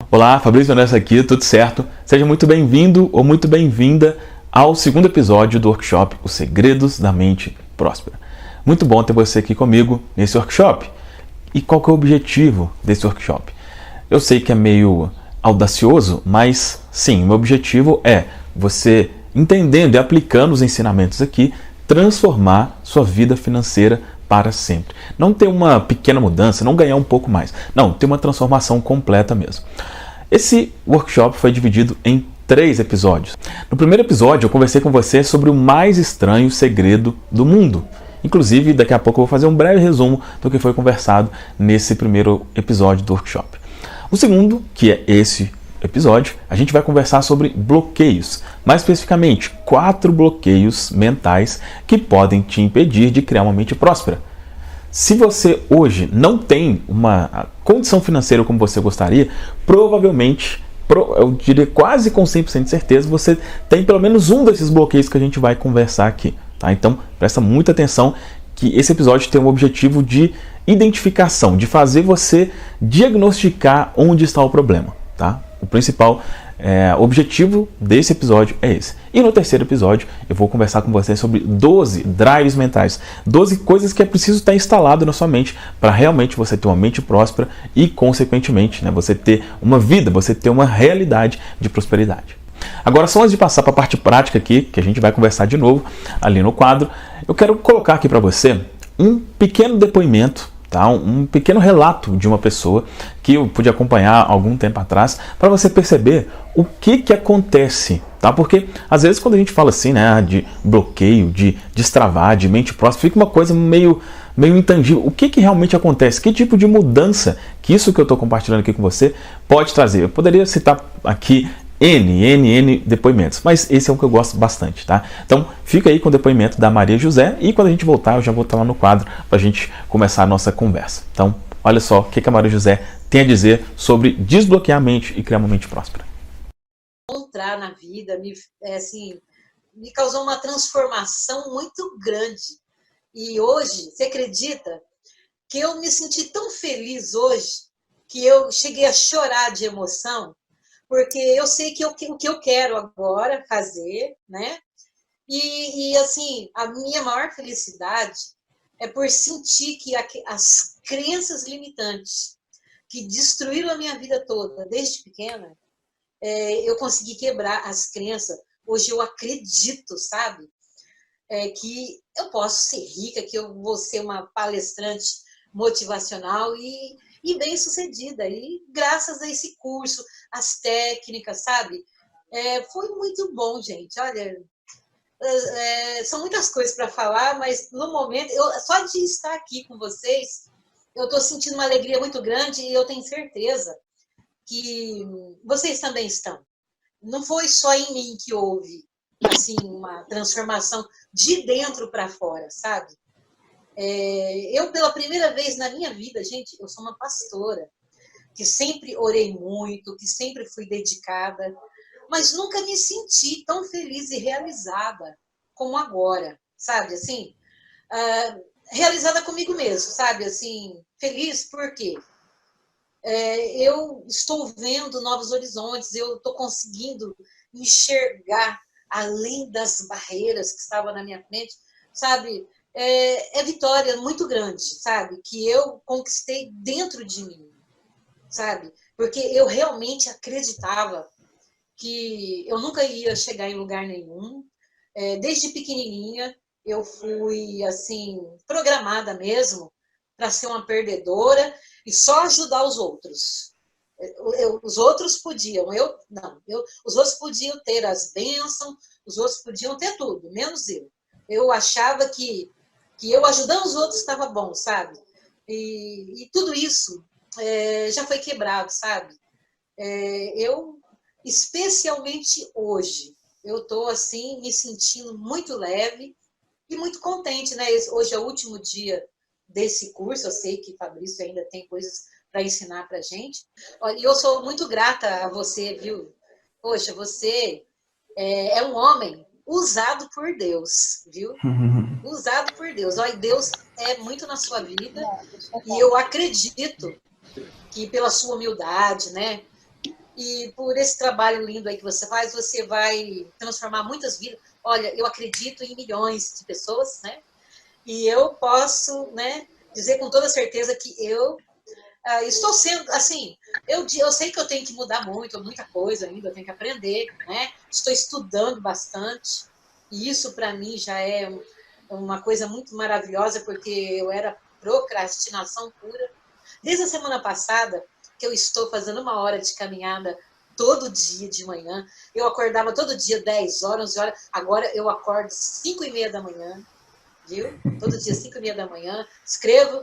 Olá, Fabrício Vanessa aqui, tudo certo? Seja muito bem-vindo ou muito bem-vinda ao segundo episódio do workshop Os Segredos da Mente Próspera. Muito bom ter você aqui comigo nesse workshop. E qual que é o objetivo desse workshop? Eu sei que é meio audacioso, mas sim, o meu objetivo é você, entendendo e aplicando os ensinamentos aqui, transformar sua vida financeira para sempre. Não ter uma pequena mudança, não ganhar um pouco mais. Não, ter uma transformação completa mesmo. Esse workshop foi dividido em 3 episódios. No primeiro episódio eu conversei com você sobre o mais estranho segredo do mundo. Inclusive, daqui a pouco eu vou fazer um breve resumo do que foi conversado nesse primeiro episódio do workshop. O segundo, que é esse episódio, a gente vai conversar sobre bloqueios. Mais especificamente, 4 bloqueios mentais que podem te impedir de criar uma mente próspera. Se você hoje não tem uma condição financeira como você gostaria, provavelmente, eu diria quase com 100% de certeza, você tem pelo menos um desses bloqueios que a gente vai conversar aqui. Tá? Então, presta muita atenção que esse episódio tem um objetivo de identificação, de fazer você diagnosticar onde está o problema. Tá? O principal objetivo desse episódio é esse. E no terceiro episódio eu vou conversar com você sobre 12 drives mentais, 12 coisas que é preciso estar instalado na sua mente para realmente você ter uma mente próspera e, consequentemente, você ter uma vida, você ter uma realidade de prosperidade. Agora, só antes de passar para a parte prática aqui, que a gente vai conversar de novo ali no quadro, eu quero colocar aqui para você um pequeno depoimento, tá? Um pequeno relato de uma pessoa que eu pude acompanhar algum tempo atrás, para você perceber o que acontece, tá? Porque às vezes quando a gente fala assim, de bloqueio, de destravar, de mente próspera, fica uma coisa meio intangível. O que realmente acontece? Que tipo de mudança que isso que eu estou compartilhando aqui com você pode trazer? Eu poderia citar aqui N depoimentos, mas esse é o que eu gosto bastante, tá? Então fica aí com o depoimento da Maria José e quando a gente voltar eu já vou estar lá no quadro para a gente começar a nossa conversa. Então olha só o que a Maria José tem a dizer sobre desbloquear a mente e criar uma mente próspera. Encontrar na vida me causou uma transformação muito grande. E hoje, você acredita que eu me senti tão feliz hoje que eu cheguei a chorar de emoção? Porque eu sei o que eu quero agora fazer, né? Assim, a minha maior felicidade é por sentir que as crenças limitantes que destruíram a minha vida toda, desde pequena, eu consegui quebrar as crenças. Hoje eu acredito, sabe? Que eu posso ser rica, que eu vou ser uma palestrante motivacional e bem-sucedida. E graças a esse curso, as técnicas, sabe? Foi muito bom, gente. Olha, são muitas coisas para falar, mas no momento, só de estar aqui com vocês, eu estou sentindo uma alegria muito grande e eu tenho certeza que vocês também estão. Não foi só em mim que houve assim uma transformação de dentro para fora, sabe? Eu, pela primeira vez na minha vida, gente, eu sou uma pastora, que sempre orei muito, que sempre fui dedicada, mas nunca me senti tão feliz e realizada como agora, sabe? Assim, realizada comigo mesmo, sabe? Assim, feliz por quê? Eu estou vendo novos horizontes, eu estou conseguindo enxergar além das barreiras que estavam na minha frente, sabe? Vitória muito grande, sabe? Que eu conquistei dentro de mim, sabe? Porque eu realmente acreditava que eu nunca ia chegar em lugar nenhum. Desde pequenininha eu fui assim programada mesmo para ser uma perdedora e só ajudar os outros. Os outros podiam, eu não. Os outros podiam ter as bênçãos, os outros podiam ter tudo, menos eu. Eu achava que eu ajudando os outros estava bom, sabe? E tudo isso já foi quebrado, sabe? Eu, especialmente hoje, eu estou assim me sentindo muito leve e muito contente, né? Hoje é o último dia desse curso, eu sei que Fabrício ainda tem coisas para ensinar para a gente. E eu sou muito grata a você, viu? Poxa, você é um homem usado por Deus, viu? Usado por Deus. Olha, Deus é muito na sua vida e eu acredito que pela sua humildade, né? E por esse trabalho lindo aí que você faz, você vai transformar muitas vidas. Olha, eu acredito em milhões de pessoas, né? E eu posso, né, dizer com toda certeza que eu estou sendo, assim, eu sei que eu tenho que mudar muita coisa ainda, eu tenho que aprender, né? Estou estudando bastante, e isso para mim já é uma coisa muito maravilhosa, porque eu era procrastinação pura. Desde a semana passada, que eu estou fazendo 1 hora de caminhada todo dia de manhã, eu acordava todo dia 10 horas, 11 horas, agora eu acordo 5h30 da manhã, viu? Todo dia 5h30 da manhã, escrevo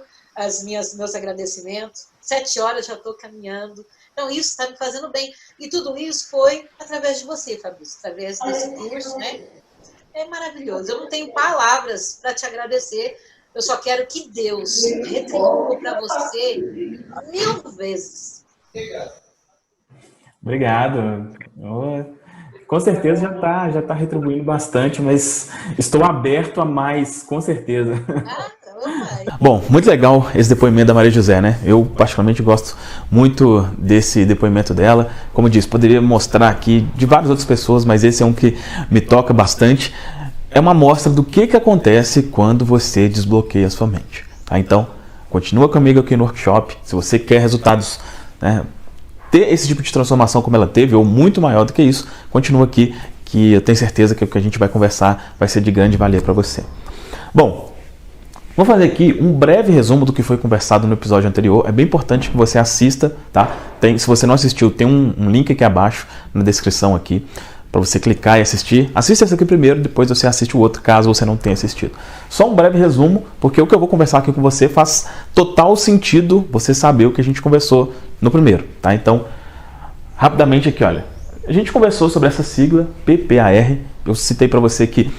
meus agradecimentos, 7 horas já estou caminhando. Então, isso está me fazendo bem. E tudo isso foi através de você, Fabrício, através desse curso, né? É maravilhoso. Eu não tenho palavras para te agradecer. Eu só quero que Deus retribua para você 1000 vezes. Obrigado. Com certeza já tá retribuindo bastante, mas estou aberto a mais, com certeza. Bom, muito legal esse depoimento da Maria José, né? Eu particularmente gosto muito desse depoimento dela. Como eu disse, poderia mostrar aqui de várias outras pessoas, mas esse é um que me toca bastante. É uma amostra do que acontece quando você desbloqueia a sua mente. Tá? Então, continua comigo aqui no workshop. Se você quer resultados, né, ter esse tipo de transformação como ela teve, ou muito maior do que isso, continua aqui, que eu tenho certeza que o que a gente vai conversar vai ser de grande valia para você. Bom, vou fazer aqui um breve resumo do que foi conversado no episódio anterior. É bem importante que você assista, tá? Se você não assistiu, tem um link aqui abaixo na descrição aqui, para você clicar e assistir. Assista esse aqui primeiro, depois você assiste o outro, caso você não tenha assistido. Só um breve resumo, porque o que eu vou conversar aqui com você faz total sentido você saber o que a gente conversou no primeiro, tá? Então, rapidamente aqui, olha. A gente conversou sobre essa sigla, PPAR. Eu citei para você que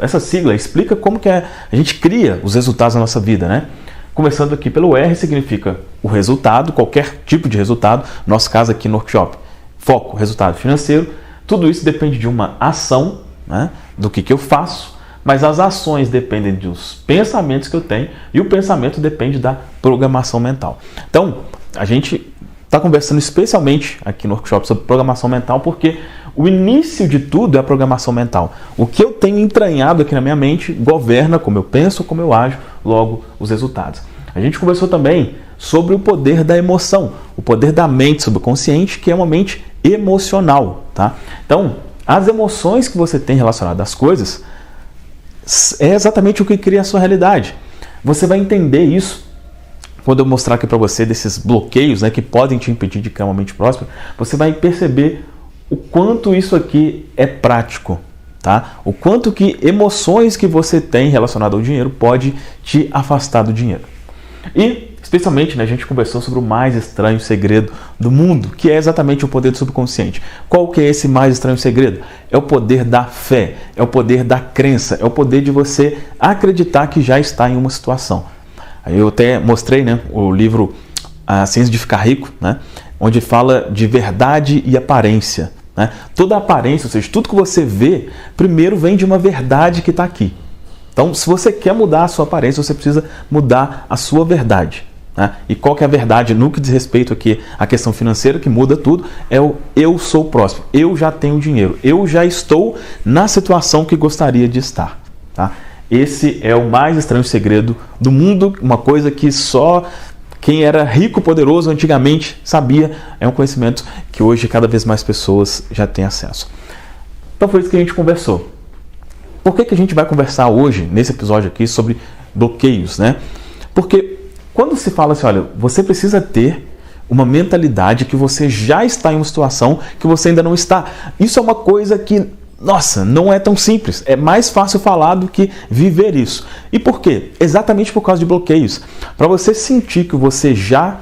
essa sigla explica como que a gente cria os resultados na nossa vida, né? Começando aqui pelo R, significa o resultado, qualquer tipo de resultado. No nosso caso aqui no workshop, foco, resultado financeiro. Tudo isso depende de uma ação, né? Do que eu faço, mas as ações dependem dos pensamentos que eu tenho e o pensamento depende da programação mental. Então, a gente está conversando especialmente aqui no workshop sobre programação mental porque o início de tudo é a programação mental. O que eu tenho entranhado aqui na minha mente governa como eu penso, como eu ajo, logo os resultados. A gente conversou também sobre o poder da emoção, o poder da mente subconsciente, que é uma mente emocional, tá? Então, as emoções que você tem relacionadas às coisas é exatamente o que cria a sua realidade. Você vai entender isso quando eu mostrar aqui para você desses bloqueios, né, que podem te impedir de criar uma mente próspera. Você vai perceber o quanto isso aqui é prático, tá? O quanto que emoções que você tem relacionadas ao dinheiro pode te afastar do dinheiro. E, especialmente, né, a gente conversou sobre o mais estranho segredo do mundo, que é exatamente o poder do subconsciente. Qual que é esse mais estranho segredo? É o poder da fé, é o poder da crença, é o poder de você acreditar que já está em uma situação. Aí eu até mostrei, né, o livro A Ciência de Ficar Rico, né, onde fala de verdade e aparência. Né? Toda aparência, ou seja, tudo que você vê, primeiro vem de uma verdade que está aqui. Então, se você quer mudar a sua aparência, você precisa mudar a sua verdade. Né? E qual que é a verdade no que diz respeito aqui à questão financeira, que muda tudo, é o eu sou próspero, eu já tenho dinheiro, eu já estou na situação que gostaria de estar. Tá? Esse é o mais estranho segredo do mundo, uma coisa que só quem era rico, poderoso antigamente sabia, é um conhecimento que hoje cada vez mais pessoas já têm acesso. Então foi isso que a gente conversou. Por que a gente vai conversar hoje, nesse episódio aqui, sobre bloqueios, né? Porque quando se fala assim, olha, você precisa ter uma mentalidade que você já está em uma situação que você ainda não está. Isso é uma coisa que, nossa, não é tão simples. É mais fácil falar do que viver isso. E por quê? Exatamente por causa de bloqueios. Para você sentir que você já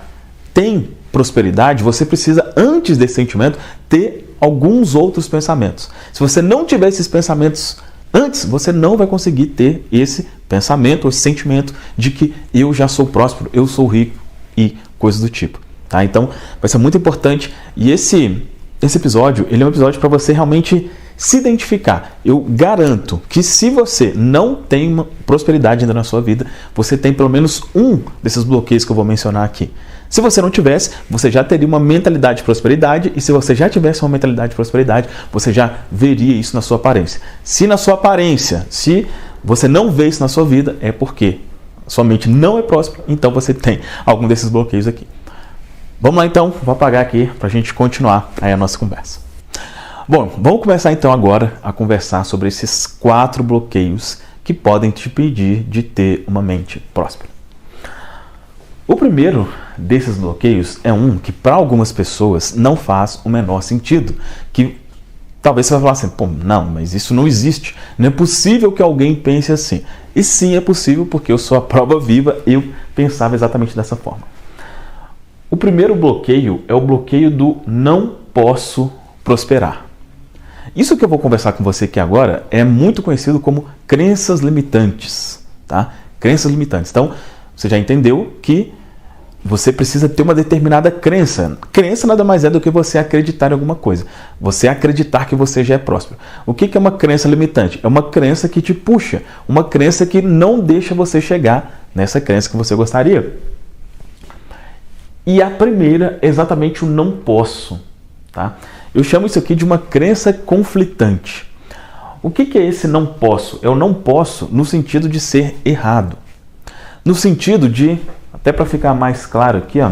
tem prosperidade, você precisa, antes desse sentimento, ter alguns outros pensamentos. Se você não tiver esses pensamentos antes, você não vai conseguir ter esse pensamento, esse sentimento de que eu já sou próspero, eu sou rico e coisas do tipo. Tá? Então, vai ser muito importante. E esse episódio, ele é um episódio para você realmente se identificar. Eu garanto que se você não tem uma prosperidade ainda na sua vida, você tem pelo menos um desses bloqueios que eu vou mencionar aqui. Se você não tivesse, você já teria uma mentalidade de prosperidade, e se você já tivesse uma mentalidade de prosperidade, você já veria isso na sua aparência. Se na sua aparência, se você não vê isso na sua vida, é porque sua mente não é próspera, então você tem algum desses bloqueios aqui. Vamos lá então, vou apagar aqui para a gente continuar aí a nossa conversa. Bom, vamos começar então agora a conversar sobre esses 4 bloqueios que podem te impedir de ter uma mente próspera. O primeiro desses bloqueios é um que para algumas pessoas não faz o menor sentido, que talvez você vai falar assim, pô, não, mas isso não existe, não é possível que alguém pense assim. E sim, é possível, porque eu sou a prova viva, eu pensava exatamente dessa forma. O primeiro bloqueio é o bloqueio do não posso prosperar. Isso que eu vou conversar com você aqui agora é muito conhecido como crenças limitantes, tá? Crenças limitantes. Então, você já entendeu que você precisa ter uma determinada crença. Crença nada mais é do que você acreditar em alguma coisa. Você acreditar que você já é próspero. O que é uma crença limitante? É uma crença que te puxa, uma crença que não deixa você chegar nessa crença que você gostaria. E a primeira é exatamente o não posso, tá? Eu chamo isso aqui de uma crença conflitante. O que é esse não posso? É o não posso no sentido de ser errado. No sentido de, até para ficar mais claro aqui, ó,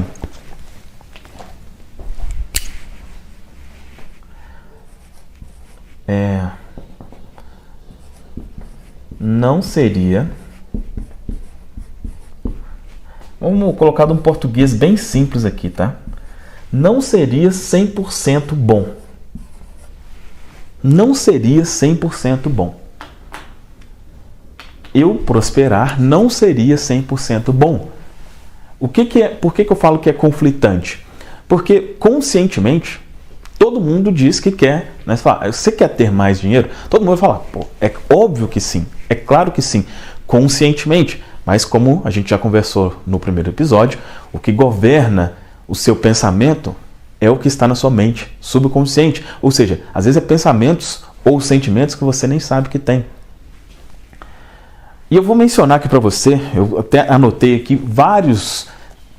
não seria... Vamos colocar de um português bem simples aqui, tá? Não seria 100% bom. Não seria 100% bom. Eu prosperar não seria 100% bom. Por que eu falo que é conflitante? Porque conscientemente, todo mundo diz que quer, né? Você quer ter mais dinheiro? Todo mundo vai falar, pô, é óbvio que sim, é claro que sim, conscientemente. Mas como a gente já conversou no primeiro episódio, o que governa o seu pensamento é o que está na sua mente subconsciente. Ou seja, às vezes é pensamentos ou sentimentos que você nem sabe que tem. E eu vou mencionar aqui para você, eu até anotei aqui vários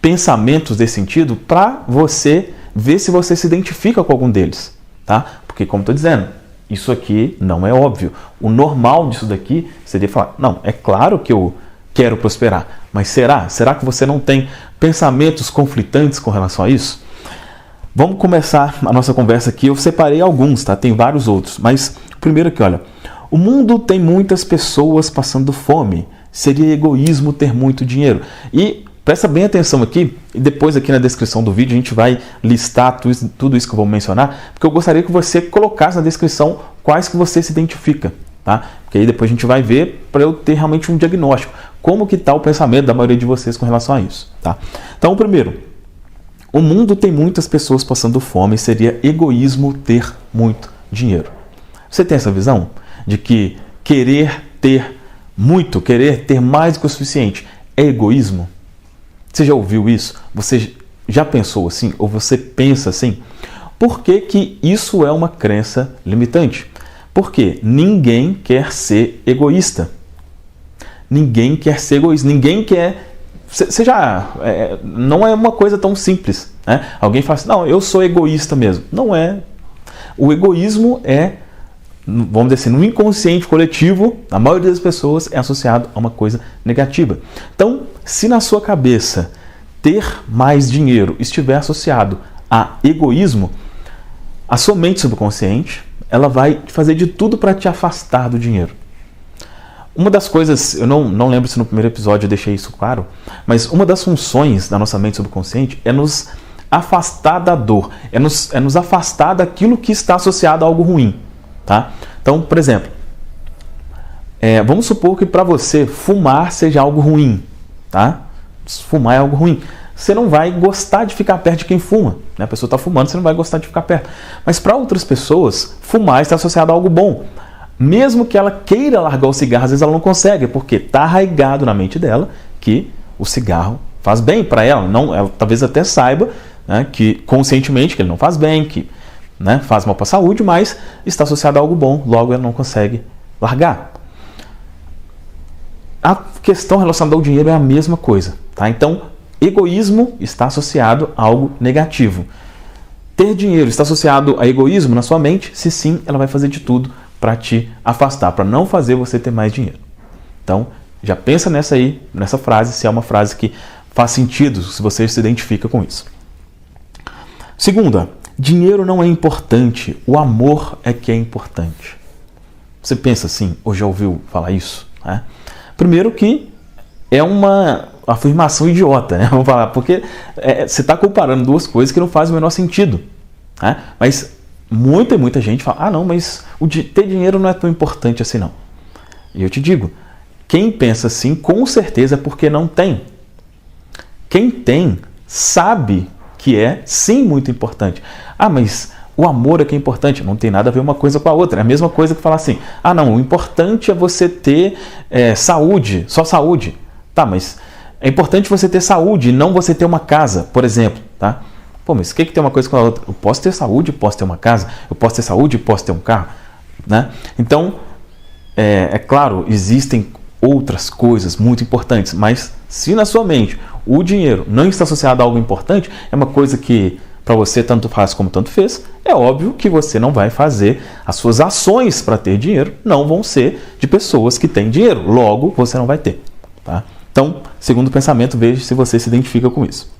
pensamentos desse sentido para você ver se você se identifica com algum deles, tá? Porque como estou dizendo, isso aqui não é óbvio. O normal disso daqui seria falar, não, é claro que eu quero prosperar, mas será? Será que você não tem pensamentos conflitantes com relação a isso? Vamos começar a nossa conversa aqui. Eu separei alguns, tá? Tem vários outros, mas o primeiro aqui, olha. O mundo tem muitas pessoas passando fome. Seria egoísmo ter muito dinheiro. E presta bem atenção aqui, e depois aqui na descrição do vídeo a gente vai listar tudo isso que eu vou mencionar, porque eu gostaria que você colocasse na descrição quais que você se identifica, tá? Porque aí depois a gente vai ver para eu ter realmente um diagnóstico. Como que está o pensamento da maioria de vocês com relação a isso, tá? Então, o primeiro, o mundo tem muitas pessoas passando fome, seria egoísmo ter muito dinheiro. Você tem essa visão de que querer ter muito, querer ter mais do que o suficiente é egoísmo? Você já ouviu isso? Você já pensou assim? Ou você pensa assim? Por que que isso é uma crença limitante? Porque ninguém quer ser egoísta. Ninguém quer ser egoísta, ninguém quer... não é uma coisa tão simples, né? Alguém fala assim, não, eu sou egoísta mesmo. Não é. O egoísmo é, vamos dizer assim, no inconsciente coletivo, a maioria das pessoas é associado a uma coisa negativa. Então, se na sua cabeça ter mais dinheiro estiver associado a egoísmo, a sua mente subconsciente, ela vai fazer de tudo para te afastar do dinheiro. Uma das coisas, eu não lembro se no primeiro episódio eu deixei isso claro, mas uma das funções da nossa mente subconsciente é nos afastar da dor, é nos afastar daquilo que está associado a algo ruim, tá? Então, por exemplo, vamos supor que para você fumar seja algo ruim, tá? Fumar é algo ruim. Você não vai gostar de ficar perto de quem fuma, né? A pessoa está fumando, você não vai gostar de ficar perto. Mas para outras pessoas, fumar está associado a algo bom. Mesmo que ela queira largar o cigarro, às vezes ela não consegue, porque está arraigado na mente dela que o cigarro faz bem para ela. Ela talvez até saiba, né, que conscientemente que ele não faz bem, que, né, faz mal para a saúde, mas está associado a algo bom, logo ela não consegue largar. A questão relacionada ao dinheiro é a mesma coisa, tá? Então, Egoísmo está associado a algo negativo. Ter dinheiro está associado a egoísmo na sua mente? Se sim, ela vai fazer de tudo para te afastar, para não fazer você ter mais dinheiro. Então, já pensa nessa frase, se é uma frase que faz sentido, se você se identifica com isso. Segunda, dinheiro não é importante, o amor é que é importante. Você pensa assim, ou já ouviu falar isso? Né? Primeiro que é uma afirmação idiota, né? Vamos falar, porque você está comparando duas coisas que não fazem o menor sentido. Né? Mas muita gente fala, não, mas ter dinheiro não é tão importante assim não. E eu te digo, quem pensa assim, com certeza é porque não tem. Quem tem, sabe que é sim muito importante. Mas o amor é que é importante. Não tem nada a ver uma coisa com a outra. É a mesma coisa que falar assim, não, o importante é você ter saúde, só saúde. Tá, mas é importante você ter saúde e não você ter uma casa, por exemplo, tá? Pô, mas o que tem uma coisa com a outra? Eu posso ter saúde e posso ter uma casa. Eu posso ter saúde e posso ter um carro, né? Então, é claro, existem outras coisas muito importantes, mas se na sua mente o dinheiro não está associado a algo importante, é uma coisa que para você tanto faz como tanto fez, é óbvio que você não vai fazer, as suas ações para ter dinheiro não vão ser de pessoas que têm dinheiro, logo você não vai ter, tá? Então, segundo pensamento, veja se você se identifica com isso.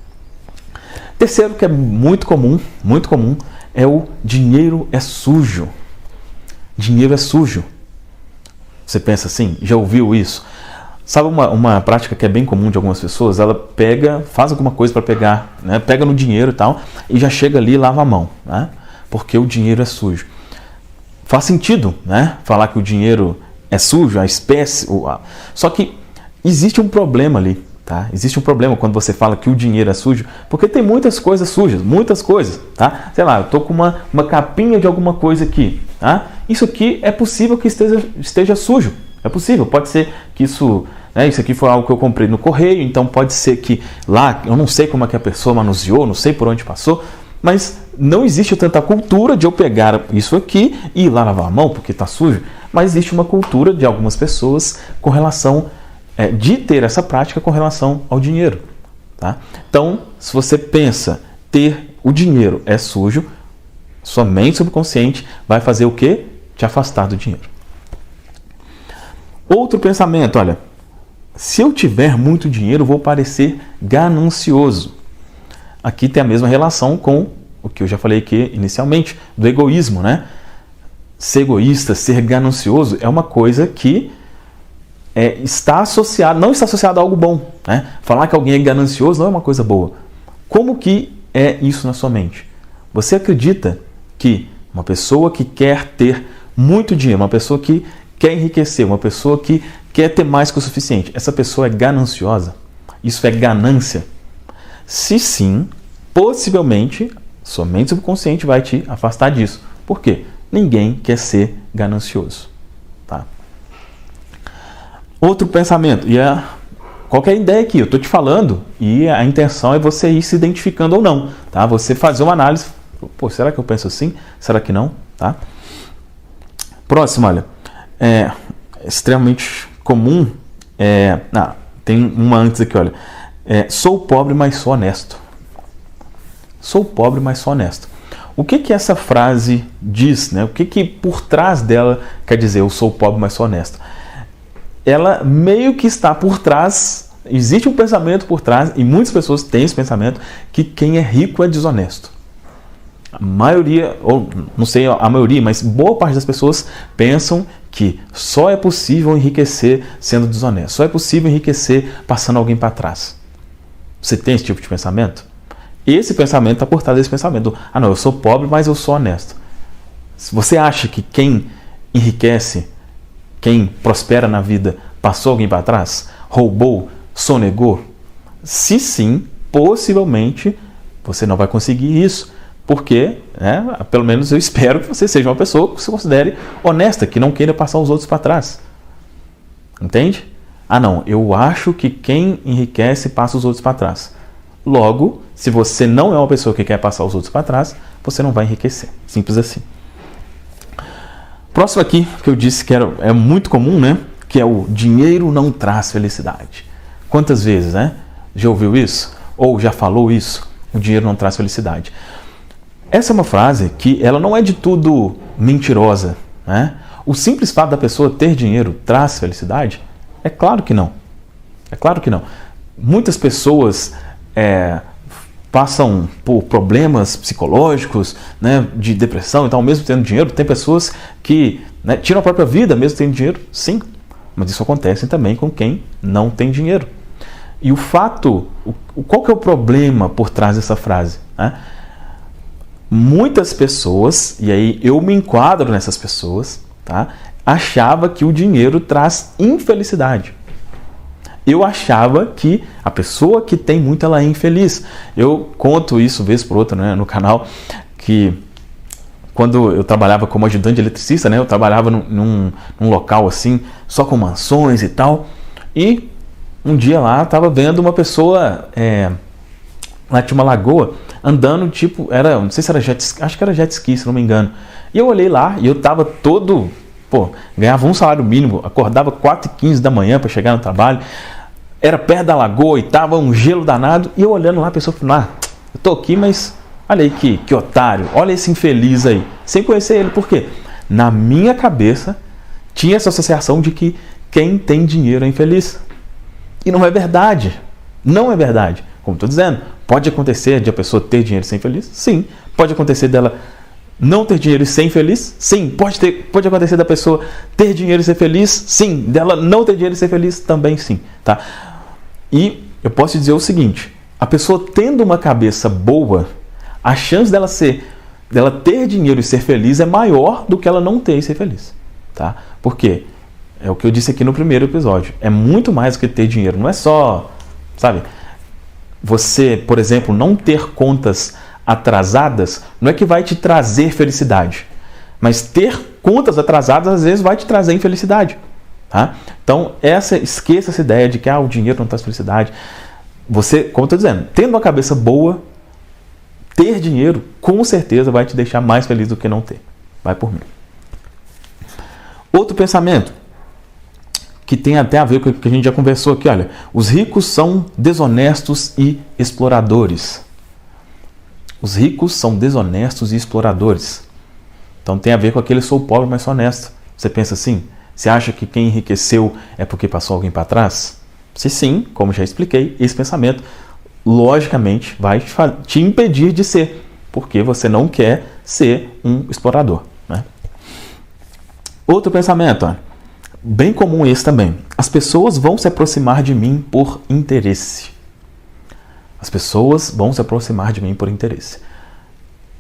Terceiro, que é muito comum, é o dinheiro é sujo. Dinheiro é sujo. Você pensa assim, já ouviu isso? Sabe uma prática que é bem comum de algumas pessoas? Ela faz alguma coisa para pegar, né? Pega no dinheiro e tal, e já chega ali e lava a mão, né? Porque o dinheiro é sujo. Faz sentido, né? Falar que o dinheiro é sujo, a espécie. Só que existe um problema ali, tá? Existe um problema quando você fala que o dinheiro é sujo, porque tem muitas coisas sujas, muitas coisas, tá? Sei lá, eu tô com uma capinha de alguma coisa aqui, tá? Isso aqui é possível que esteja sujo. É possível, pode ser que isso aqui foi algo que eu comprei no correio, então pode ser que lá, eu não sei como é que a pessoa manuseou, não sei por onde passou, mas não existe tanta cultura de eu pegar isso aqui e ir lá lavar a mão porque está sujo, mas existe uma cultura de algumas pessoas com relação, de ter essa prática com relação ao dinheiro. Tá? Então, se você pensa ter o dinheiro é sujo, sua mente subconsciente vai fazer o quê? Te afastar do dinheiro. Outro pensamento, olha, se eu tiver muito dinheiro, vou parecer ganancioso. Aqui tem a mesma relação com o que eu já falei aqui inicialmente, do egoísmo, né? Ser egoísta, ser ganancioso é uma coisa que não está associado a algo bom, né? Falar que alguém é ganancioso não é uma coisa boa. Como que é isso na sua mente? Você acredita que uma pessoa que quer ter muito dinheiro, uma pessoa que quer enriquecer, uma pessoa que quer ter mais que o suficiente, essa pessoa é gananciosa? Isso é ganância? Se sim, possivelmente, sua mente subconsciente vai te afastar disso. Por quê? Ninguém quer ser ganancioso. Tá? Outro pensamento, qualquer ideia aqui, eu estou te falando, e a intenção é você ir se identificando ou não. Tá? Você fazer uma análise, será que eu penso assim? Será que não? Tá? Próximo, olha. É extremamente comum, tem uma antes aqui, olha, sou pobre, mas sou honesto. Sou pobre, mas sou honesto. O que essa frase diz, né? O que por trás dela quer dizer, eu sou pobre, mas sou honesto? Ela meio que está por trás, existe um pensamento por trás, e muitas pessoas têm esse pensamento, que quem é rico é desonesto. A maioria, ou não sei a maioria, mas boa parte das pessoas pensam que só é possível enriquecer sendo desonesto. Só é possível enriquecer passando alguém para trás. Você tem esse tipo de pensamento? Esse pensamento está por trás desse pensamento. Não, eu sou pobre, mas eu sou honesto. Se você acha que quem enriquece, quem prospera na vida, passou alguém para trás, roubou, sonegou, se sim, possivelmente você não vai conseguir isso. Porque, pelo menos eu espero que você seja uma pessoa que se considere honesta, que não queira passar os outros para trás. Entende? Não, eu acho que quem enriquece passa os outros para trás. Logo, se você não é uma pessoa que quer passar os outros para trás, você não vai enriquecer. Simples assim. Próximo aqui, que eu disse que é muito comum, né? Que é o dinheiro não traz felicidade. Quantas vezes, né? Já ouviu isso? Ou já falou isso? O dinheiro não traz felicidade. Essa é uma frase que ela não é de tudo mentirosa, né? O simples fato da pessoa ter dinheiro traz felicidade? É claro que não. É claro que não. Muitas pessoas passam por problemas psicológicos, né, de depressão e tal, mesmo tendo dinheiro. Tem pessoas que, né, tiram a própria vida mesmo tendo dinheiro, sim. Mas isso acontece também com quem não tem dinheiro. E o fato, qual que é o problema por trás dessa frase, né? Muitas pessoas, e aí eu me enquadro nessas pessoas, tá, achava que o dinheiro traz infelicidade. Eu achava que a pessoa que tem muito, ela é infeliz. Eu conto isso vez por outra, né, no canal, que quando eu trabalhava como ajudante de eletricista, né, eu trabalhava num local assim, só com mansões e tal, e um dia lá estava vendo uma pessoa, lá tinha uma lagoa, andando, tipo, não sei se era jet ski, acho que era jet ski, se não me engano. E eu olhei lá e eu tava todo, ganhava um salário mínimo, acordava 4h15 da manhã para chegar no trabalho, era perto da lagoa e tava um gelo danado, e eu olhando lá, a pessoa falou, eu tô aqui, mas olha aí que otário, olha esse infeliz aí, sem conhecer ele. Por quê? Na minha cabeça tinha essa associação de que quem tem dinheiro é infeliz. E não é verdade. Não é verdade. Como estou dizendo, pode acontecer de a pessoa ter dinheiro e ser infeliz? Sim. Pode acontecer dela não ter dinheiro e ser infeliz? Sim. Pode acontecer da pessoa ter dinheiro e ser feliz? Sim. Dela não ter dinheiro e ser feliz? Também sim. Tá? E eu posso dizer o seguinte, a pessoa tendo uma cabeça boa, a chance dela ter dinheiro e ser feliz é maior do que ela não ter e ser feliz. Tá? Por quê? É o que eu disse aqui no primeiro episódio. É muito mais do que ter dinheiro. Não é só, sabe, você, por exemplo, não ter contas atrasadas não é que vai te trazer felicidade. Mas ter contas atrasadas às vezes vai te trazer infelicidade. Tá? Então, esqueça essa ideia de que o dinheiro não traz felicidade. Você, como eu estou dizendo, tendo uma cabeça boa, ter dinheiro com certeza vai te deixar mais feliz do que não ter. Vai por mim. Outro pensamento que tem até a ver com o que a gente já conversou aqui, olha, os ricos são desonestos e exploradores. Os ricos são desonestos e exploradores. Então tem a ver com aquele sou pobre, mas sou honesto. Você pensa assim? Você acha que quem enriqueceu é porque passou alguém para trás? Se sim, como já expliquei, esse pensamento logicamente vai te impedir de ser, porque você não quer ser um explorador, né? Outro pensamento, ó, bem comum esse também. As pessoas vão se aproximar de mim por interesse. As pessoas vão se aproximar de mim por interesse.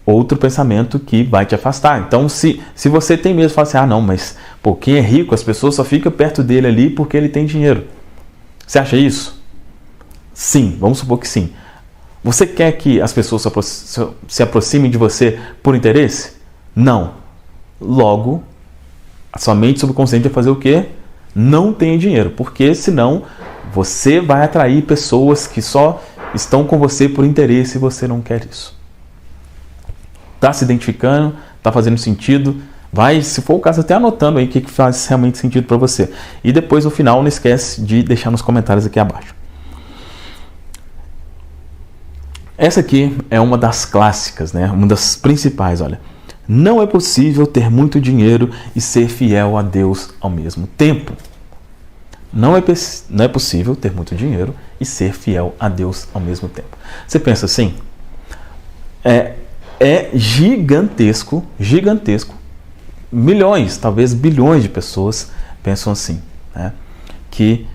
Outro pensamento que vai te afastar. Então, se você tem medo, fala assim, não, mas quem é rico, as pessoas só ficam perto dele ali porque ele tem dinheiro. Você acha isso? Sim, vamos supor que sim. Você quer que as pessoas se aproximem de você por interesse? Não. Logo, a sua mente subconsciente vai fazer o quê? Não tem dinheiro, porque senão você vai atrair pessoas que só estão com você por interesse e você não quer isso. Está se identificando? Está fazendo sentido? Vai, se for o caso, até anotando aí o que faz realmente sentido para você. E depois, no final, não esquece de deixar nos comentários aqui abaixo. Essa aqui é uma das clássicas, né? Uma das principais, olha. Não é possível ter muito dinheiro e ser fiel a Deus ao mesmo tempo. Não é possível ter muito dinheiro e ser fiel a Deus ao mesmo tempo. Você pensa assim? É gigantesco. Milhões, talvez bilhões de pessoas pensam assim, né? Que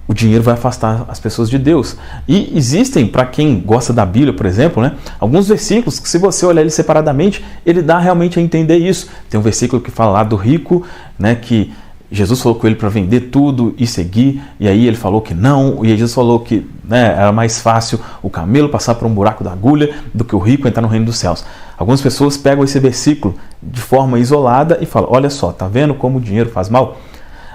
o dinheiro vai afastar as pessoas de Deus. E existem, para quem gosta da Bíblia, por exemplo, né, alguns versículos que, se você olhar ele separadamente, ele dá realmente a entender isso. Tem um versículo que fala lá do rico, né, que Jesus falou com ele para vender tudo e seguir, e aí ele falou que não, e Jesus falou que, né, era mais fácil o camelo passar por um buraco da agulha do que o rico entrar no reino dos céus. Algumas pessoas pegam esse versículo de forma isolada e falam, olha só, tá vendo como o dinheiro faz mal?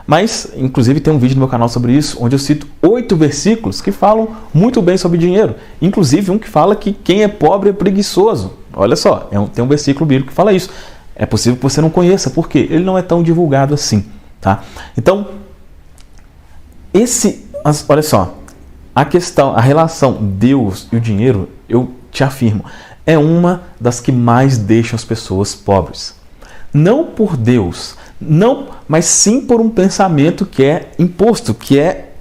Mas, inclusive, tem um vídeo no meu canal sobre isso, onde eu cito 8 versículos que falam muito bem sobre dinheiro. Inclusive, um que fala que quem é pobre é preguiçoso. Olha só, tem um versículo bíblico que fala isso. É possível que você não conheça, porque ele não é tão divulgado assim. Tá? Então, olha só, a relação Deus e o dinheiro, eu te afirmo, é uma das que mais deixam as pessoas pobres. Não por Deus, não, mas sim por um pensamento que é imposto, que é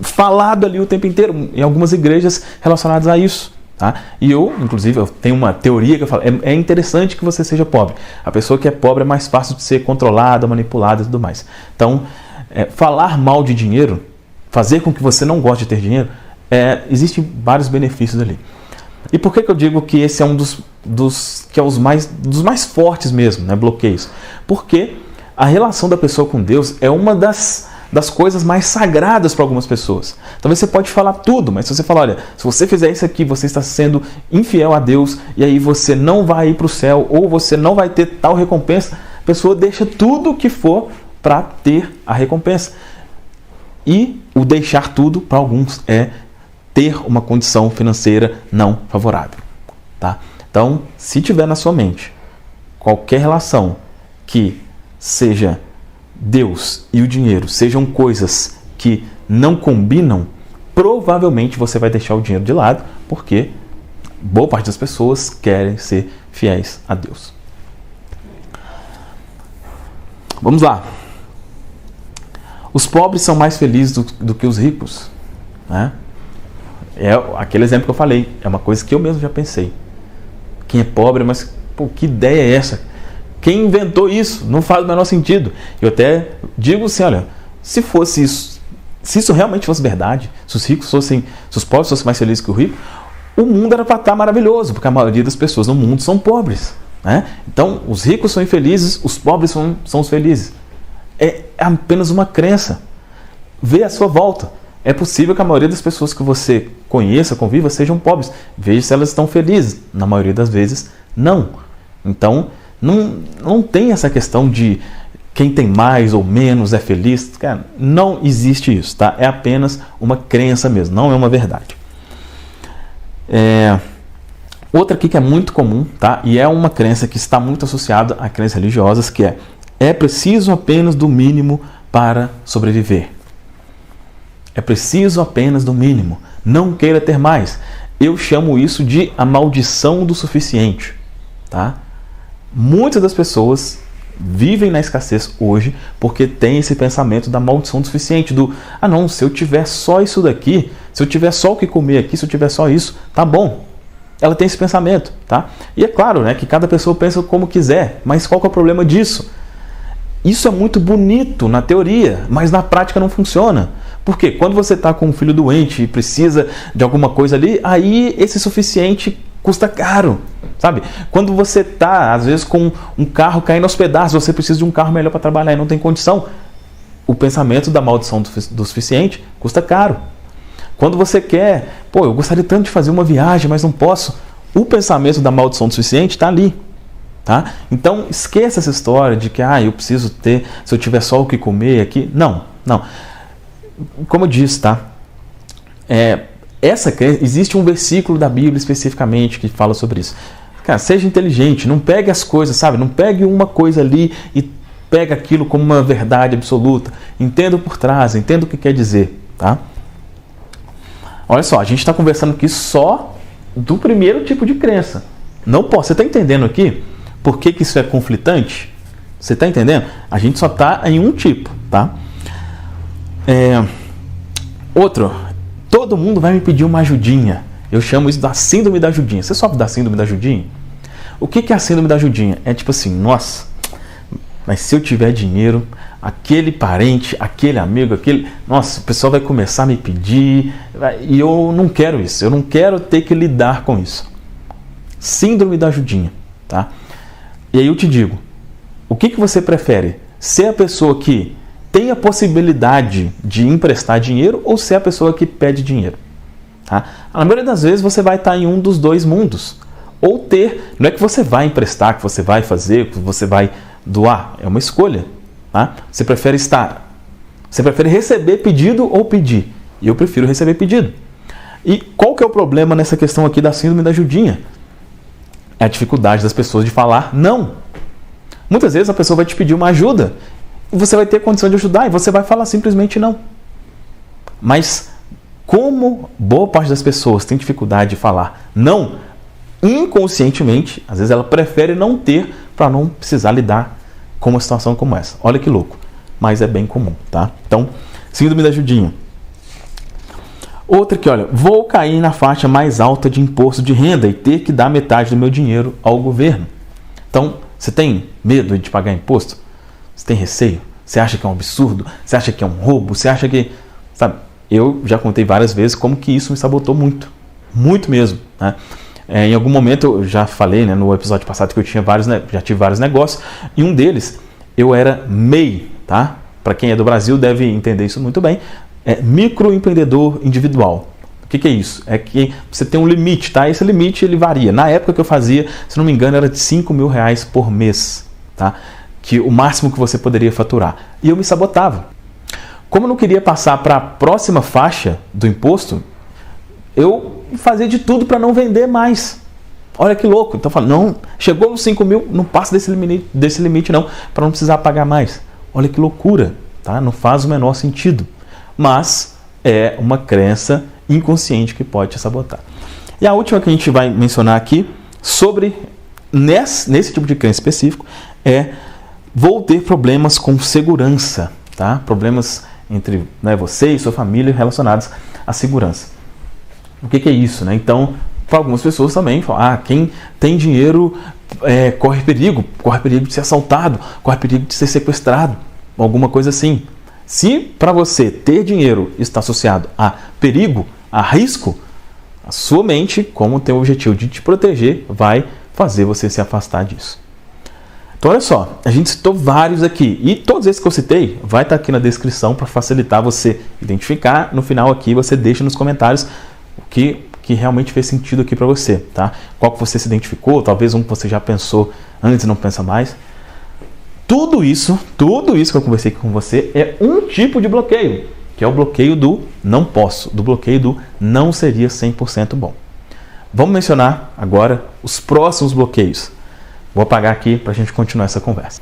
falado ali o tempo inteiro, em algumas igrejas relacionadas a isso. Tá? E inclusive, eu tenho uma teoria que eu falo, é interessante que você seja pobre. A pessoa que é pobre é mais fácil de ser controlada, manipulada e tudo mais. Então, falar mal de dinheiro, fazer com que você não goste de ter dinheiro, existem vários benefícios ali. E por que eu digo que esse é um dos mais fortes mesmo, né, bloqueios? Porque a relação da pessoa com Deus é uma das coisas mais sagradas para algumas pessoas. Talvez você pode falar tudo, mas se você falar, olha, se você fizer isso aqui, você está sendo infiel a Deus, e aí você não vai ir para o céu, ou você não vai ter tal recompensa, a pessoa deixa tudo o que for para ter a recompensa. E o deixar tudo, para alguns, é ter uma condição financeira não favorável. Tá? Então, se tiver na sua mente qualquer relação que seja Deus e o dinheiro sejam coisas que não combinam, provavelmente você vai deixar o dinheiro de lado, porque boa parte das pessoas querem ser fiéis a Deus. Vamos lá. Os pobres são mais felizes do que os ricos, né? É aquele exemplo que eu falei, é uma coisa que eu mesmo já pensei. Quem é pobre, mas que ideia é essa? Quem inventou isso? Não faz o menor sentido. Eu até digo assim, olha, se fosse isso, se isso realmente fosse verdade, se os pobres fossem mais felizes que o rico, o mundo era para estar maravilhoso, porque a maioria das pessoas no mundo são pobres, né? Então, os ricos são infelizes, os pobres são os felizes. É apenas uma crença. Vê à sua volta. É possível que a maioria das pessoas que você conheça, conviva, sejam pobres. Veja se elas estão felizes. Na maioria das vezes, não. Então, não tem essa questão de quem tem mais ou menos é feliz. Cara, não existe isso, tá? É apenas uma crença mesmo, não é uma verdade. Outra aqui que é muito comum, tá? E é uma crença que está muito associada a crenças religiosas, que é preciso apenas do mínimo para sobreviver. É preciso apenas do mínimo. Não queira ter mais. Eu chamo isso de a maldição do suficiente, tá? Muitas das pessoas vivem na escassez hoje porque tem esse pensamento da maldição do suficiente, não, se eu tiver só isso daqui, se eu tiver só o que comer aqui, se eu tiver só isso, tá bom. Ela tem esse pensamento, tá? E é claro, né, que cada pessoa pensa como quiser, mas qual que é o problema disso? Isso é muito bonito na teoria, mas na prática não funciona. Porque quando você está com um filho doente e precisa de alguma coisa ali, aí esse suficiente custa caro, sabe? Quando você está, às vezes, com um carro caindo aos pedaços, você precisa de um carro melhor para trabalhar e não tem condição, o pensamento da maldição do suficiente custa caro. Quando você quer, eu gostaria tanto de fazer uma viagem, mas não posso, o pensamento da maldição do suficiente está ali. Tá? Então, esqueça essa história de que eu preciso ter, se eu tiver só o que comer aqui. Não. Como eu disse, tá? Existe um versículo da Bíblia especificamente que fala sobre isso. Cara, seja inteligente, não pegue as coisas, sabe? Não pegue uma coisa ali e pega aquilo como uma verdade absoluta. Entenda por trás, entenda o que quer dizer, tá? Olha só, a gente está conversando aqui só do primeiro tipo de crença. Não posso. Você está entendendo aqui por que isso é conflitante? Você está entendendo? A gente só está em um tipo, tá? Outro, todo mundo vai me pedir uma ajudinha. Eu chamo isso da síndrome da ajudinha. Você sofre da síndrome da ajudinha? O que é a síndrome da ajudinha? É tipo assim, nossa, mas se eu tiver dinheiro, aquele parente, aquele amigo, nossa, o pessoal vai começar a me pedir, e eu não quero isso, eu não quero ter que lidar com isso. Síndrome da ajudinha, tá? E aí eu te digo, o que você prefere? Ser a pessoa que tem a possibilidade de emprestar dinheiro ou ser a pessoa que pede dinheiro? Tá? Na maioria das vezes você vai estar em um dos dois mundos. Ou ter, não é que você vai emprestar, que você vai fazer, que você vai doar, é uma escolha. Tá? Você prefere receber pedido ou pedir? E eu prefiro receber pedido. E qual que é o problema nessa questão aqui da síndrome da ajudinha? É a dificuldade das pessoas de falar não. Muitas vezes a pessoa vai te pedir uma ajuda e você vai ter condição de ajudar e você vai falar simplesmente não. Mas como boa parte das pessoas tem dificuldade de falar não, inconscientemente, às vezes ela prefere não ter para não precisar lidar com uma situação como essa. Olha que louco, mas é bem comum, tá? Então, síndrome da Judinha. Outra que, olha, vou cair na faixa mais alta de imposto de renda e ter que dar metade do meu dinheiro ao governo. Então, você tem medo de pagar imposto? Você tem receio? Você acha que é um absurdo? Você acha que é um roubo? Você acha que... Sabe, eu já contei várias vezes como que isso me sabotou muito. Muito mesmo, né? Em algum momento, eu já falei, né, no episódio passado que eu tinha já tive vários negócios, e um deles, eu era MEI, tá? Para quem é do Brasil deve entender isso muito bem, é microempreendedor individual. O que é isso? É que você tem um limite, tá? Esse limite ele varia. Na época que eu fazia, se não me engano, era de R$5.000 por mês, tá? Que o máximo que você poderia faturar. E eu me sabotava. Como eu não queria passar para a próxima faixa do imposto, eu fazia de tudo para não vender mais. Olha que louco. Então eu falo, não, chegou nos 5 mil, não passa desse limite não, para não precisar pagar mais. Olha que loucura, tá? Não faz o menor sentido. Mas é uma crença inconsciente que pode te sabotar. E a última que a gente vai mencionar aqui, sobre nesse tipo de crença específico, é vou ter problemas com segurança, tá? Problemas entre, né, você e sua família relacionados à segurança. O que é isso, né? Então, para algumas pessoas também, falam, quem tem dinheiro corre perigo de ser assaltado, corre perigo de ser sequestrado, alguma coisa assim. Se para você ter dinheiro está associado a perigo, a risco, a sua mente, como tem o objetivo de te proteger, vai fazer você se afastar disso. Então olha só, a gente citou vários aqui, e todos esses que eu citei vai estar aqui na descrição para facilitar você identificar. No final aqui você deixa nos comentários o que realmente fez sentido aqui para você, tá? Qual que você se identificou, talvez um que você já pensou antes e não pensa mais. Tudo isso que eu conversei com você é um tipo de bloqueio, que é o bloqueio do não posso, do bloqueio do não seria 100% bom. Vamos mencionar agora os próximos bloqueios. Vou apagar aqui para a gente continuar essa conversa.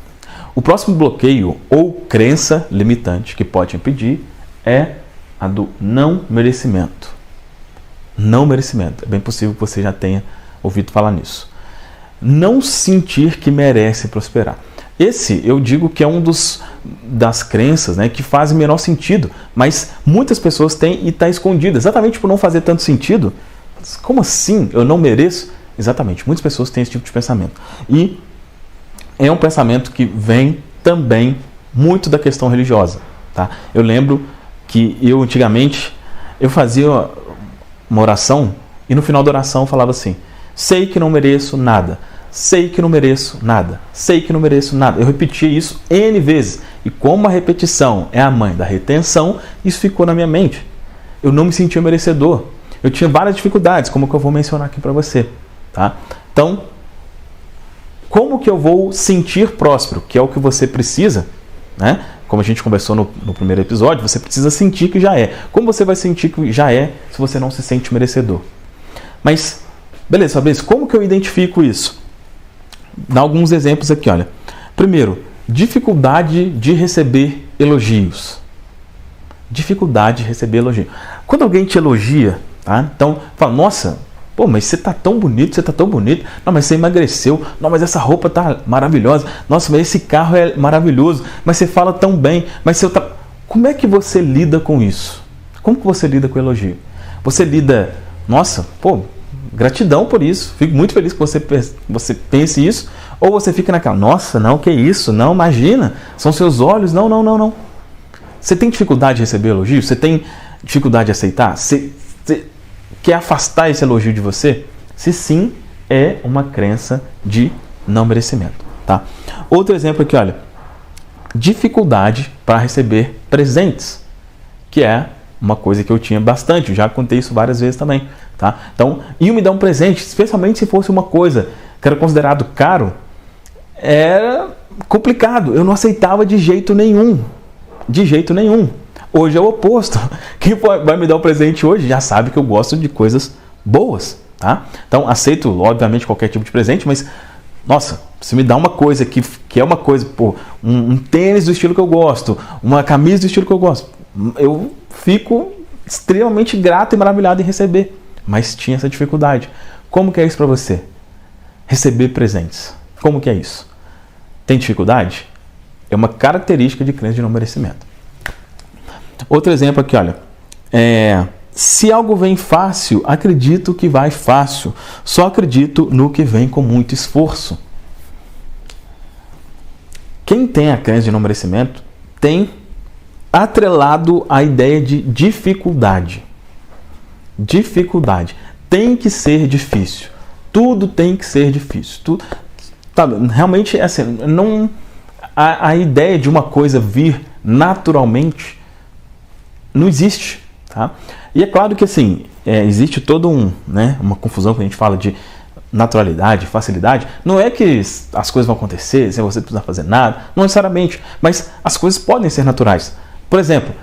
O próximo bloqueio ou crença limitante que pode impedir é a do não merecimento. Não merecimento. É bem possível que você já tenha ouvido falar nisso. Não sentir que merece prosperar. Esse eu digo que é um das crenças, né, que fazem menor sentido, mas muitas pessoas têm e está escondido, exatamente por não fazer tanto sentido. Como assim? Eu não mereço? Exatamente, muitas pessoas têm esse tipo de pensamento. E é um pensamento que vem também muito da questão religiosa. Tá? Eu lembro que eu antigamente eu fazia uma oração e no final da oração eu falava assim: sei que não mereço nada. Sei que não mereço nada. Sei que não mereço nada. Eu repetia isso N vezes. E como a repetição é a mãe da retenção, isso ficou na minha mente. Eu não me sentia merecedor. Eu tinha várias dificuldades, como que eu vou mencionar aqui para você. Tá? Então, como que eu vou sentir próspero? Que é o que você precisa, né? Como a gente conversou no primeiro episódio, você precisa sentir que já é. Como você vai sentir que já é se você não se sente merecedor? Mas, beleza, Fabrício, como que eu identifico isso? Dá alguns exemplos aqui, olha. Primeiro, dificuldade de receber elogios. Dificuldade de receber elogio. Quando alguém te elogia, tá? Então, fala, nossa, pô, mas você tá tão bonito, você tá tão bonito. Não, mas você emagreceu. Não, mas essa roupa tá maravilhosa. Nossa, mas esse carro é maravilhoso. Mas você fala tão bem. Mas você tá... Como é que você lida com isso? Como que você lida com o elogio? Você lida, nossa, pô, gratidão por isso, fico muito feliz que você pense isso, ou você fica naquela, nossa, não, que isso, não, imagina, são seus olhos, não. Você tem dificuldade de receber elogio? Você tem dificuldade de aceitar? Você quer afastar esse elogio de você? Se sim, é uma crença de não merecimento, tá? Outro exemplo aqui, olha, dificuldade para receber presentes, que é uma coisa que eu tinha bastante, eu já contei isso várias vezes também, tá? Então, iam me dar um presente, especialmente se fosse uma coisa que era considerado caro, era complicado, eu não aceitava de jeito nenhum. Hoje é o oposto. Quem vai me dar um presente hoje já sabe que eu gosto de coisas boas, tá? Então, aceito, obviamente, qualquer tipo de presente, mas, nossa, se me dá uma coisa que é uma coisa, pô, um tênis do estilo que eu gosto, uma camisa do estilo que eu gosto, eu fico extremamente grato e maravilhado em receber, mas tinha essa dificuldade. Como que é isso para você? Receber presentes. Como que é isso? Tem dificuldade? É uma característica de crença de não merecimento. Outro exemplo aqui, olha. Se algo vem fácil, acredito que vai fácil. Só acredito no que vem com muito esforço. Quem tem a crença de não merecimento tem atrelado a ideia de dificuldade. Dificuldade. Tem que ser difícil. Tudo tem que ser difícil. Tudo, tá, realmente, assim, não, a ideia de uma coisa vir naturalmente não existe. Tá? E é claro que assim, existe toda uma confusão quando a gente fala de naturalidade, facilidade. Não é que as coisas vão acontecer sem você precisar fazer nada, não necessariamente, mas as coisas podem ser naturais. Por exemplo,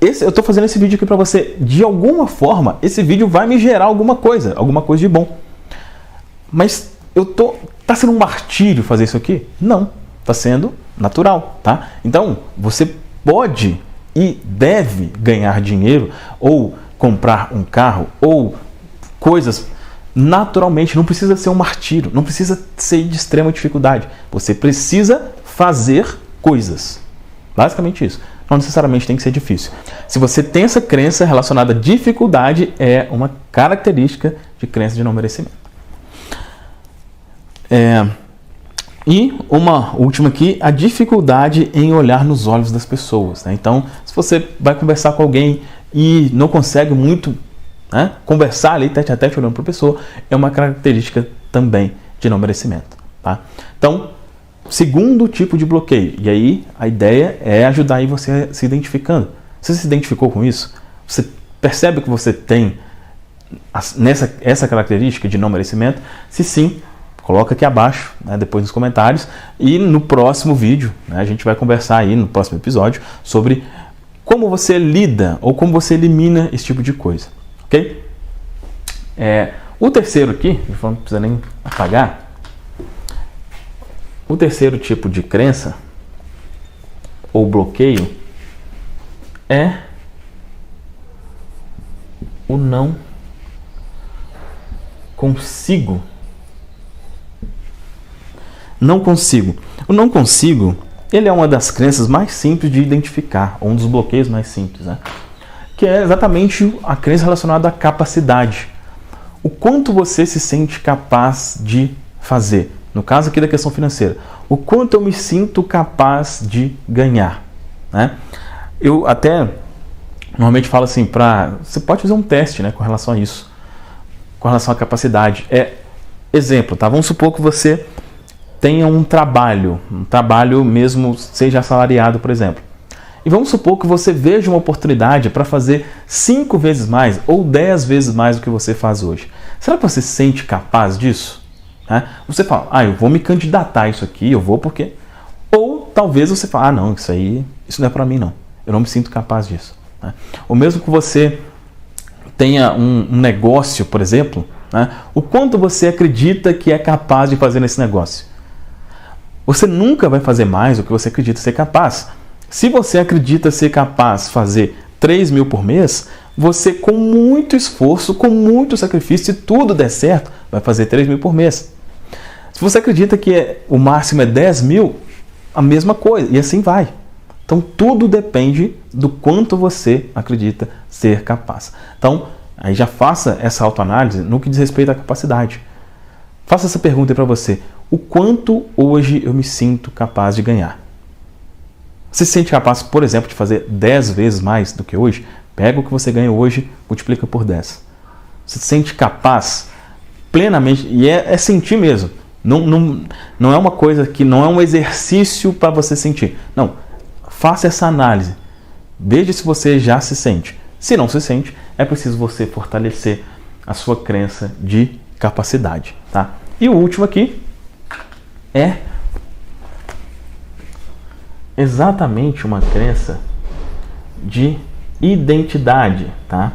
eu estou fazendo esse vídeo aqui para você, de alguma forma, esse vídeo vai me gerar alguma coisa de bom. Mas tá sendo um martírio fazer isso aqui? Não, está sendo natural, tá? Então, você pode e deve ganhar dinheiro ou comprar um carro ou coisas naturalmente. Não precisa ser um martírio, não precisa ser de extrema dificuldade. Você precisa fazer coisas. Basicamente isso. Não necessariamente tem que ser difícil. Se você tem essa crença relacionada à dificuldade, é uma característica de crença de não merecimento. E uma última aqui, a dificuldade em olhar nos olhos das pessoas. Né? Então, se você vai conversar com alguém e não consegue muito conversar ali, tete a tete, olhando para a pessoa, é uma característica também de não merecimento. Tá? Então, segundo tipo de bloqueio. E aí, a ideia é ajudar aí você se identificando. Você se identificou com isso? Você percebe que você tem essa característica de não merecimento? Se sim, coloca aqui abaixo, depois nos comentários, e no próximo vídeo, a gente vai conversar aí no próximo episódio sobre como você lida ou como você elimina esse tipo de coisa, ok? O terceiro aqui, não precisa nem apagar, o terceiro tipo de crença ou bloqueio é o não consigo. Não consigo. O não consigo, ele é uma das crenças mais simples de identificar, ou um dos bloqueios mais simples, que é exatamente a crença relacionada à capacidade. O quanto você se sente capaz de fazer. No caso aqui da questão financeira, o quanto eu me sinto capaz de ganhar. Eu até normalmente falo assim, você pode fazer um teste com relação a isso, com relação à capacidade. Exemplo, tá? Vamos supor que você tenha um trabalho mesmo, seja assalariado, por exemplo. E vamos supor que você veja uma oportunidade para fazer 5 vezes mais ou 10 vezes mais do que você faz hoje. Será que você se sente capaz disso? Você fala, eu vou me candidatar a isso aqui, eu vou porque... Ou talvez você fale, não, isso não é para mim não, eu não me sinto capaz disso. Ou mesmo que você tenha um negócio, por exemplo, o quanto você acredita que é capaz de fazer nesse negócio. Você nunca vai fazer mais do que você acredita ser capaz. Se você acredita ser capaz de fazer 3 mil por mês, você com muito esforço, com muito sacrifício, se tudo der certo, vai fazer 3 mil por mês. Se você acredita que o máximo é 10 mil, a mesma coisa, e assim vai. Então tudo depende do quanto você acredita ser capaz. Então, aí já faça essa autoanálise no que diz respeito à capacidade. Faça essa pergunta aí para você. O quanto hoje eu me sinto capaz de ganhar? Você se sente capaz, por exemplo, de fazer 10 vezes mais do que hoje? Pega o que você ganha hoje, multiplica por 10. Você se sente capaz plenamente, e é sentir mesmo. Não é uma coisa que não é um exercício para você sentir. Não, faça essa análise. Veja se você já se sente. Se não se sente, é preciso você fortalecer a sua crença de capacidade. Tá? E o último aqui é exatamente uma crença de identidade, tá?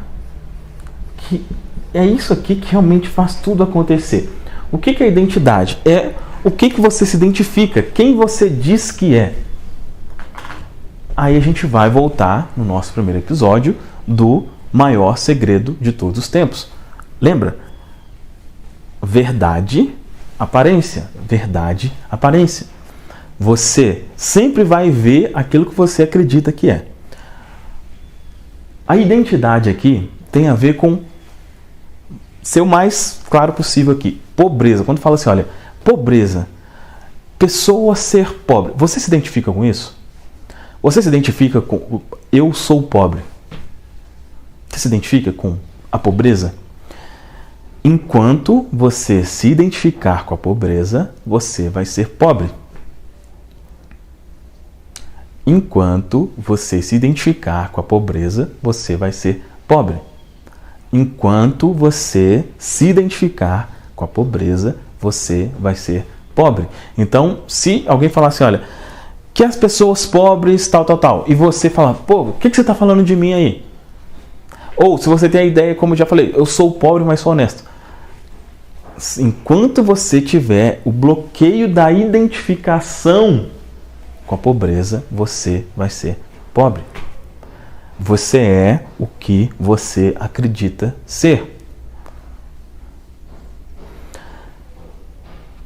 Que é isso aqui que realmente faz tudo acontecer. O que é identidade? É o que você se identifica, quem você diz que é. Aí a gente vai voltar no nosso primeiro episódio do maior segredo de todos os tempos. Lembra? Verdade, aparência. Verdade, aparência. Você sempre vai ver aquilo que você acredita que é. A identidade aqui tem a ver com ser o mais claro possível aqui. Pobreza. Quando fala assim, olha, pobreza, pessoa ser pobre. Você se identifica com isso? Você se identifica com eu sou pobre? Você se identifica com a pobreza? Enquanto você se identificar com a pobreza, você vai ser pobre. Enquanto você se identificar com a pobreza, você vai ser pobre. Enquanto você se identificar com a pobreza, você vai ser pobre. Então, se alguém falar assim, olha, que as pessoas pobres, tal, e você falar, pô, o que você está falando de mim aí? Ou, se você tem a ideia, como eu já falei, eu sou pobre, mas sou honesto. Enquanto você tiver o bloqueio da identificação com a pobreza, você vai ser pobre. Você é o que você acredita ser.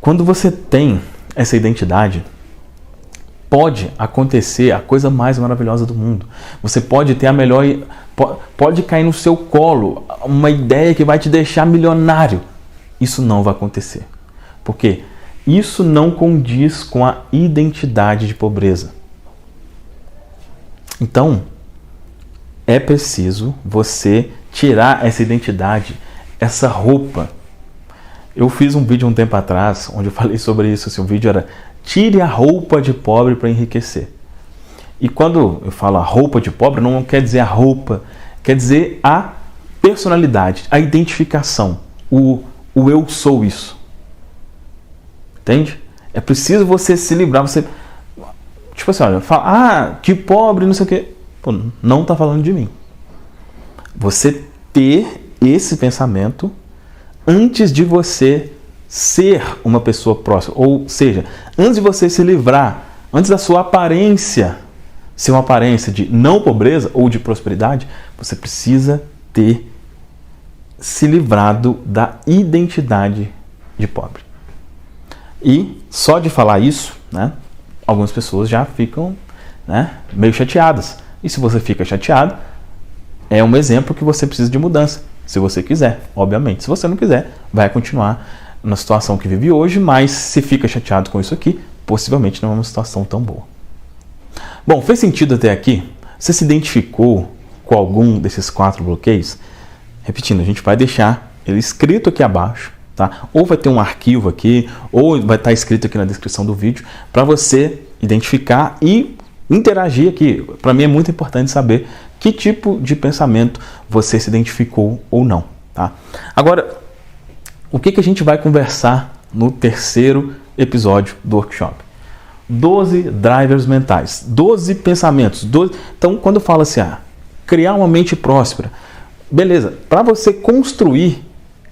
Quando você tem essa identidade, pode acontecer a coisa mais maravilhosa do mundo. Você pode ter a melhor... Pode cair no seu colo uma ideia que vai te deixar milionário. Isso não vai acontecer. Por quê? Isso não condiz com a identidade de pobreza. Então, é preciso você tirar essa identidade, essa roupa. Eu fiz um vídeo um tempo atrás, onde eu falei sobre isso. Assim, o vídeo era tire a roupa de pobre para enriquecer. E quando eu falo a roupa de pobre, não quer dizer a roupa, quer dizer a personalidade, a identificação, o eu sou isso. Entende? É preciso você se livrar, você... Tipo assim, olha, fala, que pobre, não sei o quê. Pô, não está falando de mim. Você ter esse pensamento antes de você ser uma pessoa próxima. Ou seja, antes de você se livrar, antes da sua aparência ser uma aparência de não pobreza ou de prosperidade, você precisa ter se livrado da identidade de pobre. E só de falar isso, né, algumas pessoas já ficam, né, meio chateadas. E se você fica chateado, é um exemplo que você precisa de mudança. Se você quiser, obviamente. Se você não quiser, vai continuar na situação que vive hoje, mas se fica chateado com isso aqui, possivelmente não é uma situação tão boa. Bom, fez sentido até aqui? Você se identificou com algum desses 4 bloqueios? Repetindo, a gente vai deixar ele escrito aqui abaixo, tá? Ou vai ter um arquivo aqui, ou vai estar escrito aqui na descrição do vídeo, para você identificar e interagir aqui. Para mim é muito importante saber que tipo de pensamento você se identificou ou não, tá? Agora, o que a gente vai conversar no terceiro episódio do workshop? 12 drivers mentais, 12 pensamentos. 12... Então, quando eu falo assim, criar uma mente próspera, beleza, para você construir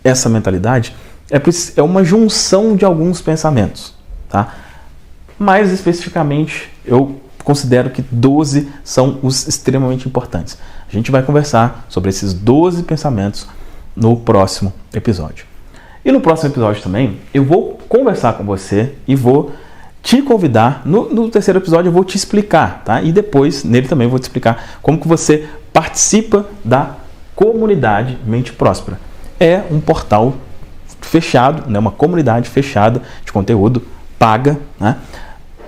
essa mentalidade, é uma junção de alguns pensamentos, tá? Mais especificamente, eu considero que 12 são os extremamente importantes. A gente vai conversar sobre esses 12 pensamentos no próximo episódio. E no próximo episódio também, eu vou conversar com você e vou te convidar, no terceiro episódio eu vou te explicar, tá? E depois, nele também eu vou te explicar como que você participa da comunidade Mente Próspera. É um portal fechado, né? Uma comunidade fechada de conteúdo paga, né?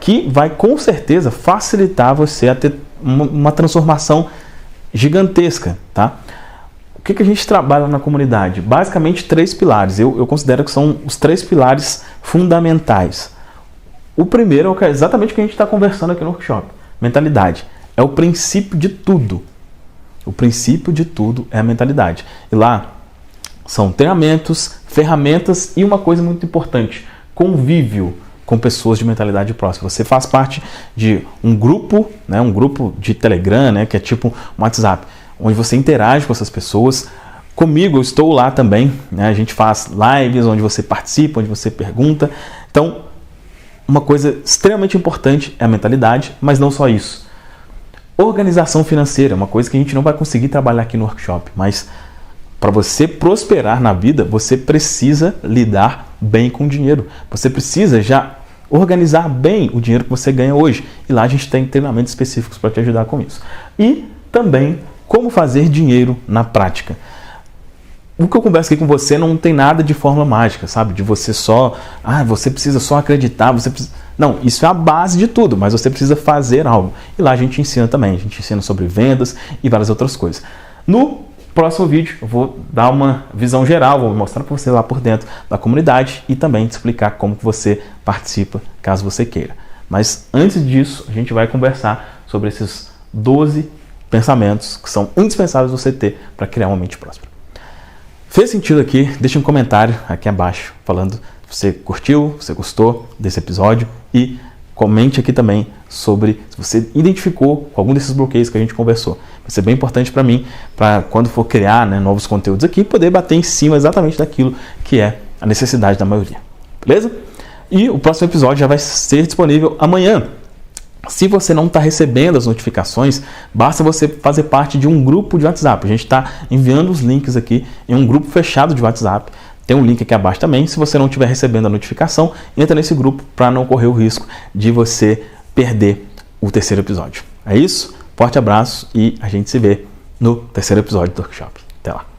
Que vai com certeza facilitar você a ter uma transformação gigantesca, tá? O que a gente trabalha na comunidade? Basicamente 3 pilares. Eu considero que são os 3 pilares fundamentais. O primeiro é exatamente o que a gente está conversando aqui no workshop. Mentalidade. É o princípio de tudo. O princípio de tudo é a mentalidade. E lá são treinamentos, ferramentas e uma coisa muito importante, convívio com pessoas de mentalidade próxima. Você faz parte de um grupo, né, um grupo de Telegram, né, que é tipo um WhatsApp, onde você interage com essas pessoas. Comigo, eu estou lá também, né, a gente faz lives onde você participa, onde você pergunta. Então, uma coisa extremamente importante é a mentalidade, mas não só isso. Organização financeira, uma coisa que a gente não vai conseguir trabalhar aqui no workshop, mas para você prosperar na vida, você precisa lidar bem com o dinheiro. Você precisa já organizar bem o dinheiro que você ganha hoje. E lá a gente tem treinamentos específicos para te ajudar com isso. E também como fazer dinheiro na prática. O que eu converso aqui com você não tem nada de fórmula mágica, sabe? De você só, você precisa só acreditar, você precisa... Não, isso é a base de tudo, mas você precisa fazer algo. E lá a gente ensina também, a gente ensina sobre vendas e várias outras coisas. No próximo vídeo eu vou dar uma visão geral, vou mostrar para você lá por dentro da comunidade e também te explicar como que você participa, caso você queira. Mas antes disso, a gente vai conversar sobre esses 12 pensamentos que são indispensáveis você ter para criar uma mente próspera. Fez sentido aqui? Deixa um comentário aqui abaixo falando se você curtiu, se você gostou desse episódio e comente aqui também sobre se você identificou com algum desses bloqueios que a gente conversou. Vai ser bem importante para mim, para quando for criar novos conteúdos aqui, poder bater em cima exatamente daquilo que é a necessidade da maioria. Beleza? E o próximo episódio já vai ser disponível amanhã. Se você não está recebendo as notificações, basta você fazer parte de um grupo de WhatsApp. A gente está enviando os links aqui em um grupo fechado de WhatsApp. Tem um link aqui abaixo também. Se você não estiver recebendo a notificação, entra nesse grupo para não correr o risco de você perder o terceiro episódio. É isso? Forte abraço e a gente se vê no terceiro episódio do workshop. Até lá!